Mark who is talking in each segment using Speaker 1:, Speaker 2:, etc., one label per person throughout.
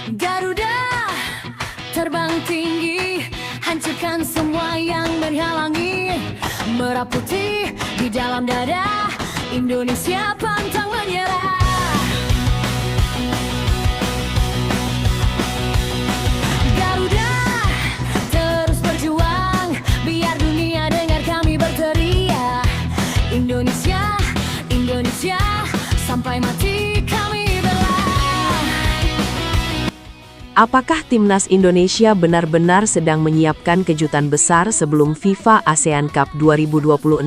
Speaker 1: Garuda terbang tinggi, hancurkan semua yang menghalangi. Merah putih di dalam dada, Indonesia pantang menyerah. Garuda terus berjuang, biar dunia dengar kami berteriak. Indonesia, Indonesia, sampai mati kami bela.
Speaker 2: Apakah timnas Indonesia benar-benar sedang menyiapkan kejutan besar sebelum FIFA ASEAN Cup 2026?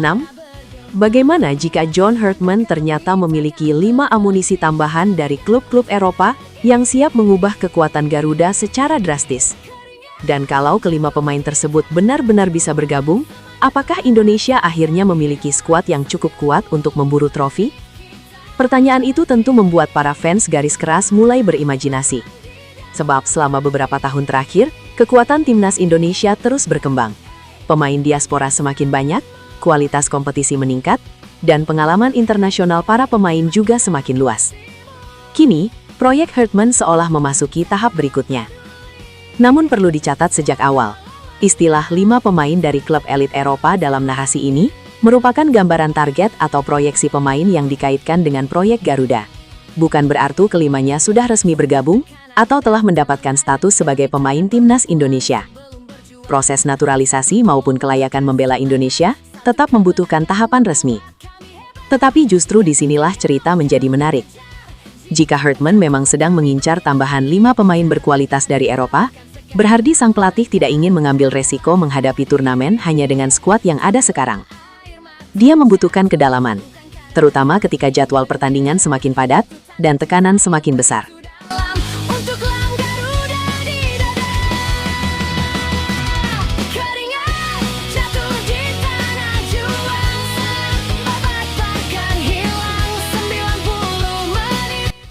Speaker 2: Bagaimana jika John Hartman ternyata memiliki 5 amunisi tambahan dari klub-klub Eropa yang siap mengubah kekuatan Garuda secara drastis? Dan kalau kelima pemain tersebut benar-benar bisa bergabung, apakah Indonesia akhirnya memiliki skuad yang cukup kuat untuk memburu trofi? Pertanyaan itu tentu membuat para fans garis keras mulai berimajinasi. Sebab selama beberapa tahun terakhir, kekuatan timnas Indonesia terus berkembang. Pemain diaspora semakin banyak, kualitas kompetisi meningkat, dan pengalaman internasional para pemain juga semakin luas. Kini, proyek Hartman seolah memasuki tahap berikutnya. Namun perlu dicatat sejak awal, istilah 5 pemain dari klub elit Eropa dalam narasi ini merupakan gambaran target atau proyeksi pemain yang dikaitkan dengan proyek Garuda. Bukan berarti kelimanya sudah resmi bergabung atau telah mendapatkan status sebagai pemain timnas Indonesia. Proses naturalisasi maupun kelayakan membela Indonesia tetap membutuhkan tahapan resmi. Tetapi justru disinilah cerita menjadi menarik. Jika Hartman memang sedang mengincar tambahan 5 pemain berkualitas dari Eropa, berarti sang pelatih tidak ingin mengambil resiko menghadapi turnamen hanya dengan skuad yang ada sekarang. Dia membutuhkan kedalaman, terutama ketika jadwal pertandingan semakin padat dan tekanan semakin besar.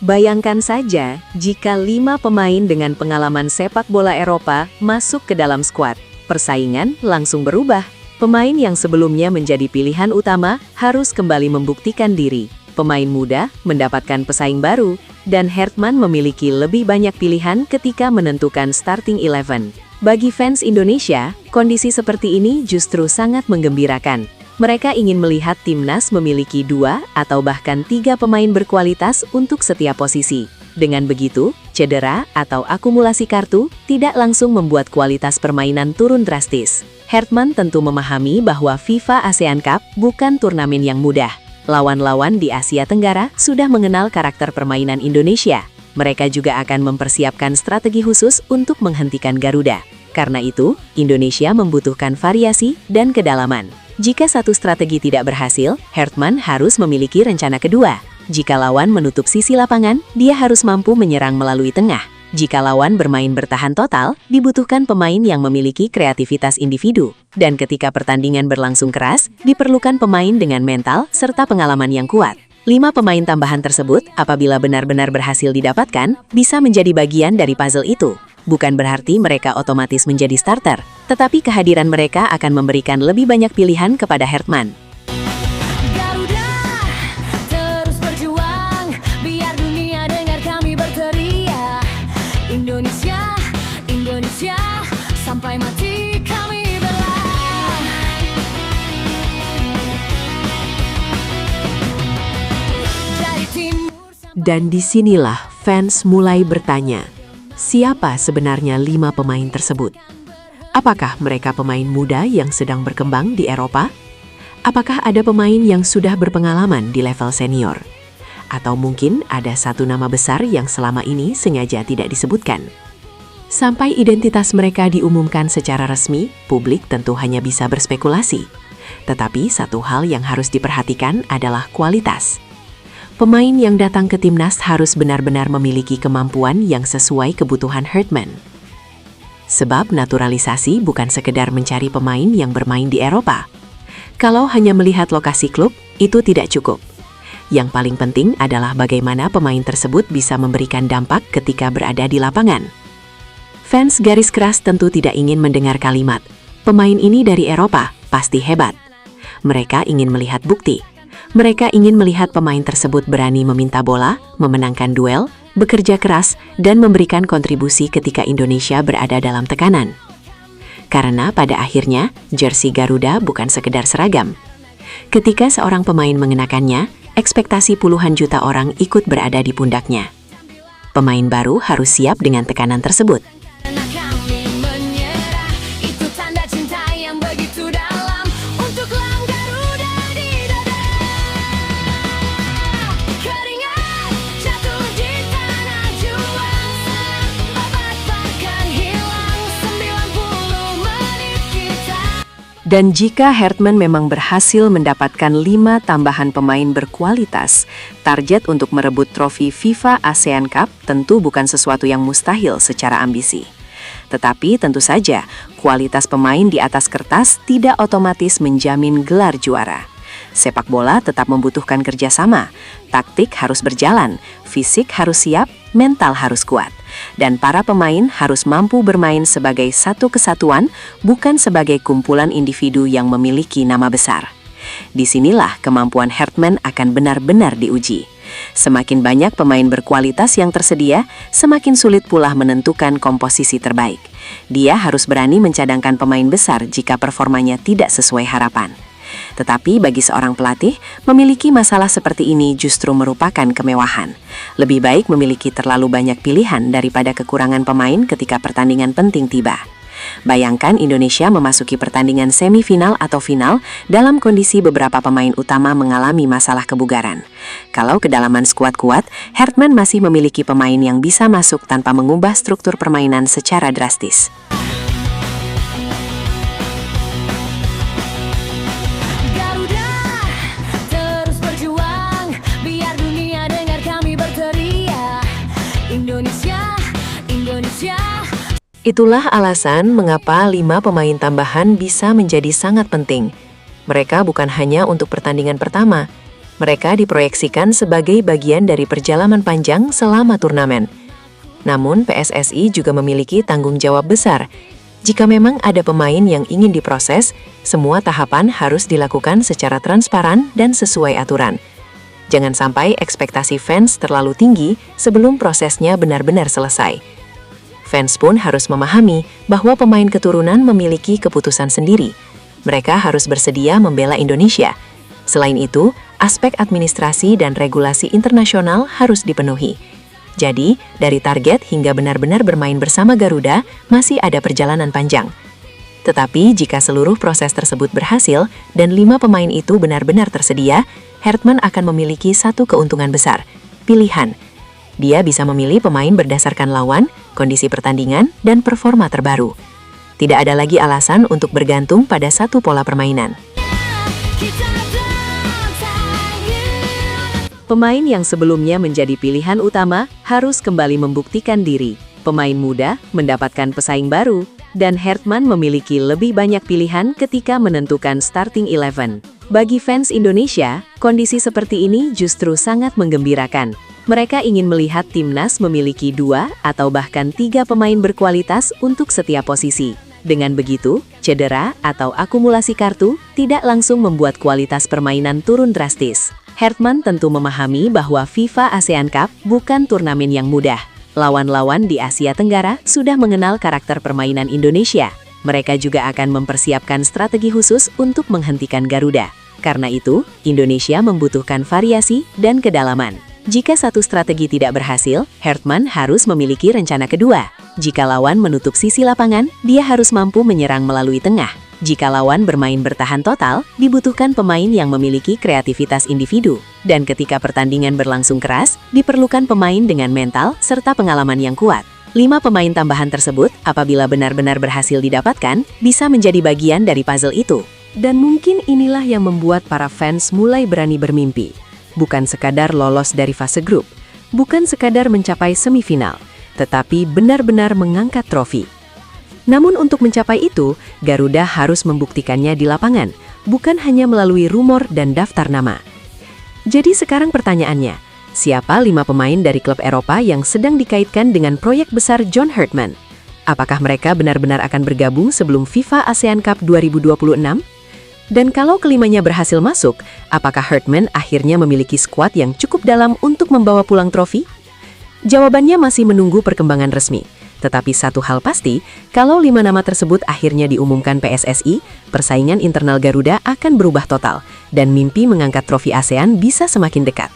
Speaker 2: Bayangkan saja jika 5 pemain dengan pengalaman sepak bola Eropa masuk ke dalam skuad. Persaingan langsung berubah. Pemain yang sebelumnya menjadi pilihan utama harus kembali membuktikan diri. Pemain muda mendapatkan pesaing baru, dan Hartman memiliki lebih banyak pilihan ketika menentukan starting 11. Bagi fans Indonesia, kondisi seperti ini justru sangat menggembirakan. Mereka ingin melihat timnas memiliki 2 atau bahkan 3 pemain berkualitas untuk setiap posisi. Dengan begitu, cedera atau akumulasi kartu tidak langsung membuat kualitas permainan turun drastis. Hartman tentu memahami bahwa FIFA ASEAN Cup bukan turnamen yang mudah. Lawan-lawan di Asia Tenggara sudah mengenal karakter permainan Indonesia. Mereka juga akan mempersiapkan strategi khusus untuk menghentikan Garuda. Karena itu, Indonesia membutuhkan variasi dan kedalaman. Jika satu strategi tidak berhasil, Hartman harus memiliki rencana kedua. Jika lawan menutup sisi lapangan, dia harus mampu menyerang melalui tengah. Jika lawan bermain bertahan total, dibutuhkan pemain yang memiliki kreativitas individu. Dan ketika pertandingan berlangsung keras, diperlukan pemain dengan mental serta pengalaman yang kuat. 5 pemain tambahan tersebut, apabila benar-benar berhasil didapatkan, bisa menjadi bagian dari puzzle itu. Bukan berarti mereka otomatis menjadi starter, tetapi kehadiran mereka akan memberikan lebih banyak pilihan kepada Hartman.
Speaker 1: Garuda terus berjuang, biar dunia dengar kami berteriak. Indonesia, Indonesia, sampai mati kami bela.
Speaker 2: Dan disinilah fans mulai bertanya, siapa sebenarnya 5 pemain tersebut? Apakah mereka pemain muda yang sedang berkembang di Eropa? Apakah ada pemain yang sudah berpengalaman di level senior? Atau mungkin ada satu nama besar yang selama ini sengaja tidak disebutkan? Sampai identitas mereka diumumkan secara resmi, publik tentu hanya bisa berspekulasi. Tetapi satu hal yang harus diperhatikan adalah kualitas. Pemain yang datang ke timnas harus benar-benar memiliki kemampuan yang sesuai kebutuhan Hartman. Sebab naturalisasi bukan sekedar mencari pemain yang bermain di Eropa. Kalau hanya melihat lokasi klub, itu tidak cukup. Yang paling penting adalah bagaimana pemain tersebut bisa memberikan dampak ketika berada di lapangan. Fans garis keras tentu tidak ingin mendengar kalimat, "Pemain ini dari Eropa, pasti hebat." Mereka ingin melihat bukti. Mereka ingin melihat pemain tersebut berani meminta bola, memenangkan duel, bekerja keras, dan memberikan kontribusi ketika Indonesia berada dalam tekanan. Karena pada akhirnya, jersey Garuda bukan sekedar seragam. Ketika seorang pemain mengenakannya, ekspektasi puluhan juta orang ikut berada di pundaknya. Pemain baru harus siap dengan tekanan tersebut.
Speaker 1: Karena kami menyerah, itu tanda cinta yang begitu dalam untuk lambang Garuda di dada. Keringat jatuh di tanah juang, obat bahkan hilang 90 menit kita.
Speaker 2: Dan jika Hartman memang berhasil mendapatkan 5 tambahan pemain berkualitas, target untuk merebut trofi FIFA ASEAN Cup tentu bukan sesuatu yang mustahil secara ambisi. Tetapi tentu saja, kualitas pemain di atas kertas tidak otomatis menjamin gelar juara. Sepak bola tetap membutuhkan kerjasama, taktik harus berjalan, fisik harus siap, mental harus kuat. Dan para pemain harus mampu bermain sebagai satu kesatuan, bukan sebagai kumpulan individu yang memiliki nama besar. Disinilah kemampuan Hartman akan benar-benar diuji. Semakin banyak pemain berkualitas yang tersedia, semakin sulit pula menentukan komposisi terbaik. Dia harus berani mencadangkan pemain besar jika performanya tidak sesuai harapan. Tetapi bagi seorang pelatih, memiliki masalah seperti ini justru merupakan kemewahan. Lebih baik memiliki terlalu banyak pilihan daripada kekurangan pemain ketika pertandingan penting tiba. Bayangkan Indonesia memasuki pertandingan semifinal atau final dalam kondisi beberapa pemain utama mengalami masalah kebugaran. Kalau kedalaman skuad kuat, Hartman masih memiliki pemain yang bisa masuk tanpa mengubah struktur permainan secara drastis.
Speaker 1: Garuda terus berjuang, biar dunia dengar kami berteriak. Indonesia, Indonesia.
Speaker 2: Itulah alasan mengapa 5 pemain tambahan bisa menjadi sangat penting. Mereka bukan hanya untuk pertandingan pertama. Mereka diproyeksikan sebagai bagian dari perjalanan panjang selama turnamen. Namun PSSI juga memiliki tanggung jawab besar. Jika memang ada pemain yang ingin diproses, semua tahapan harus dilakukan secara transparan dan sesuai aturan. Jangan sampai ekspektasi fans terlalu tinggi sebelum prosesnya benar-benar selesai. Fans pun harus memahami bahwa pemain keturunan memiliki keputusan sendiri. Mereka harus bersedia membela Indonesia. Selain itu, aspek administrasi dan regulasi internasional harus dipenuhi. Jadi, dari target hingga benar-benar bermain bersama Garuda, masih ada perjalanan panjang. Tetapi jika seluruh proses tersebut berhasil dan 5 pemain itu benar-benar tersedia, Hartman akan memiliki satu keuntungan besar, pilihan. Dia bisa memilih pemain berdasarkan lawan, kondisi pertandingan, dan performa terbaru. Tidak ada lagi alasan untuk bergantung pada satu pola permainan. Pemain yang sebelumnya menjadi pilihan utama harus kembali membuktikan diri. Pemain muda mendapatkan pesaing baru, dan Hartman memiliki lebih banyak pilihan ketika menentukan starting 11. Bagi fans Indonesia, kondisi seperti ini justru sangat menggembirakan. Mereka ingin melihat timnas memiliki 2 atau bahkan 3 pemain berkualitas untuk setiap posisi. Dengan begitu, cedera atau akumulasi kartu tidak langsung membuat kualitas permainan turun drastis. Hartman tentu memahami bahwa FIFA ASEAN Cup bukan turnamen yang mudah. Lawan-lawan di Asia Tenggara sudah mengenal karakter permainan Indonesia. Mereka juga akan mempersiapkan strategi khusus untuk menghentikan Garuda. Karena itu, Indonesia membutuhkan variasi dan kedalaman. Jika satu strategi tidak berhasil, Hartman harus memiliki rencana kedua. Jika lawan menutup sisi lapangan, dia harus mampu menyerang melalui tengah. Jika lawan bermain bertahan total, dibutuhkan pemain yang memiliki kreativitas individu. Dan ketika pertandingan berlangsung keras, diperlukan pemain dengan mental serta pengalaman yang kuat. 5 pemain tambahan tersebut, apabila benar-benar berhasil didapatkan, bisa menjadi bagian dari puzzle itu. Dan mungkin inilah yang membuat para fans mulai berani bermimpi. Bukan sekadar lolos dari fase grup, bukan sekadar mencapai semifinal, tetapi benar-benar mengangkat trofi. Namun untuk mencapai itu, Garuda harus membuktikannya di lapangan, bukan hanya melalui rumor dan daftar nama. Jadi sekarang pertanyaannya, siapa 5 pemain dari klub Eropa yang sedang dikaitkan dengan proyek besar John Hartman? Apakah mereka benar-benar akan bergabung sebelum FIFA ASEAN Cup 2026? Dan kalau kelimanya berhasil masuk, apakah Hartman akhirnya memiliki skuad yang cukup dalam untuk membawa pulang trofi? Jawabannya masih menunggu perkembangan resmi. Tetapi satu hal pasti, kalau 5 nama tersebut akhirnya diumumkan PSSI, persaingan internal Garuda akan berubah total, dan mimpi mengangkat trofi ASEAN bisa semakin dekat.